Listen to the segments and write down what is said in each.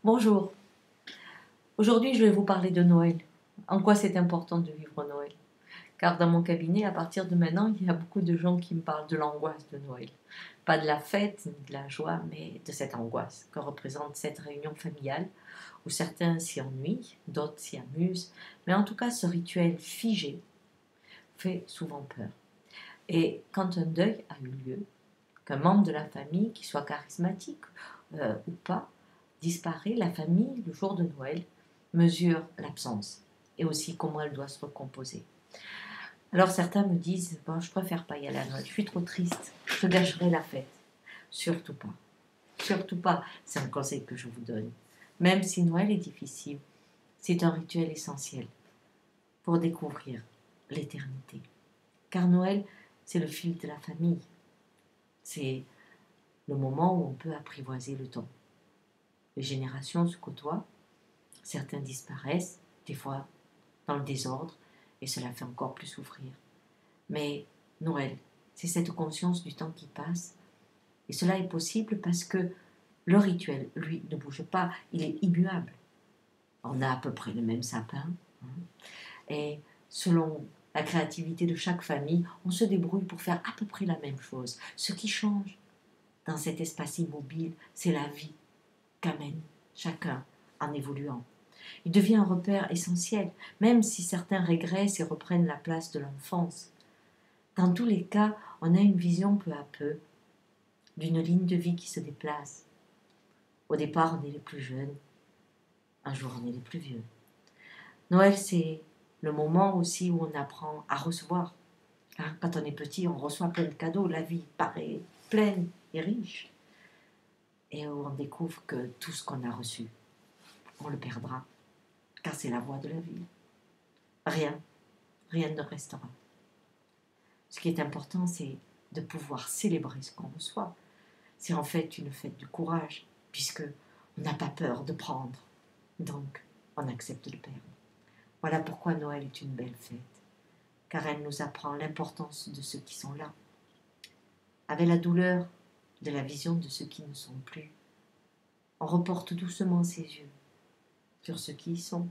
Bonjour, aujourd'hui je vais vous parler de Noël. En quoi c'est important de vivre Noël? Car dans mon cabinet, à partir de maintenant, il y a beaucoup de gens qui me parlent de l'angoisse de Noël. Pas de la fête, ni de la joie, mais de cette angoisse que représente cette réunion familiale, où certains s'y ennuient, d'autres s'y amusent, mais en tout cas ce rituel figé fait souvent peur. Et quand un deuil a eu lieu, qu'un membre de la famille, qui soit charismatique ou pas, disparaît, la famille, le jour de Noël, mesure l'absence et aussi comment elle doit se recomposer. Alors certains me disent, bon, je préfère pas y aller à Noël, je suis trop triste, je gâcherai la fête. Surtout pas, surtout pas, c'est un conseil que je vous donne. Même si Noël est difficile, c'est un rituel essentiel pour découvrir l'éternité. Car Noël, c'est le fil de la famille, c'est le moment où on peut apprivoiser le temps. Les générations se côtoient, certains disparaissent, des fois dans le désordre, et cela fait encore plus souffrir. Mais Noël, c'est cette conscience du temps qui passe, et cela est possible parce que le rituel, lui, ne bouge pas, il est immuable. On a à peu près le même sapin, et selon la créativité de chaque famille, on se débrouille pour faire à peu près la même chose. Ce qui change dans cet espace immobile, c'est la vie qu'amène chacun en évoluant. Il devient un repère essentiel, même si certains régressent et reprennent la place de l'enfance. Dans tous les cas, on a une vision peu à peu d'une ligne de vie qui se déplace. Au départ, on est les plus jeunes, un jour on est les plus vieux. Noël, c'est le moment aussi où on apprend à recevoir. Quand on est petit, on reçoit plein de cadeaux, la vie paraît pleine et riche. Et où on découvre que tout ce qu'on a reçu, on le perdra, car c'est la voie de la vie. Rien ne restera. Ce qui est important, c'est de pouvoir célébrer ce qu'on reçoit. C'est en fait une fête du courage, puisque on n'a pas peur de prendre, donc on accepte de perdre. Voilà pourquoi Noël est une belle fête, car elle nous apprend l'importance de ceux qui sont là, avec la douleur de la vision de ceux qui ne sont plus. On reporte doucement ses yeux sur ceux qui y sont,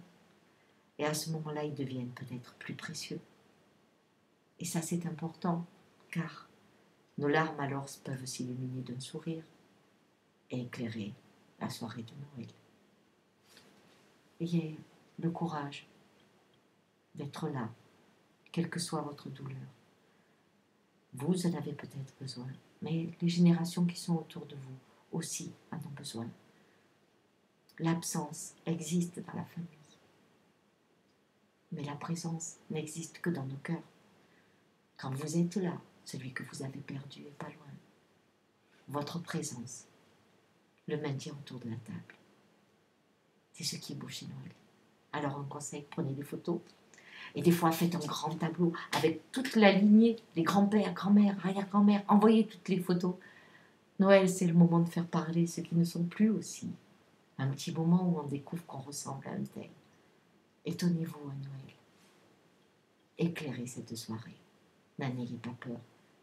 et à ce moment-là, ils deviennent peut-être plus précieux. Et ça, c'est important, car nos larmes alors peuvent s'illuminer d'un sourire et éclairer la soirée de Noël. Ayez le courage d'être là, quelle que soit votre douleur. Vous en avez peut-être besoin, mais les générations qui sont autour de vous aussi en ont besoin. L'absence existe dans la famille, mais la présence n'existe que dans nos cœurs. Quand vous êtes là, celui que vous avez perdu est pas loin. Votre présence le maintient autour de la table. C'est ce qui est beau chez Noël. Alors un conseil, prenez des photos. Et des fois, faites un grand tableau avec toute la lignée, les grands-pères, grand-mères, arrière-grand-mères. Envoyez toutes les photos. Noël, c'est le moment de faire parler ceux qui ne sont plus aussi. Un petit moment où on découvre qu'on ressemble à un tel. Étonnez-vous à Noël. Éclairez cette soirée. N'en ayez pas peur.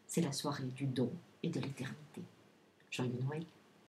C'est la soirée du don et de l'éternité. Joyeux Noël.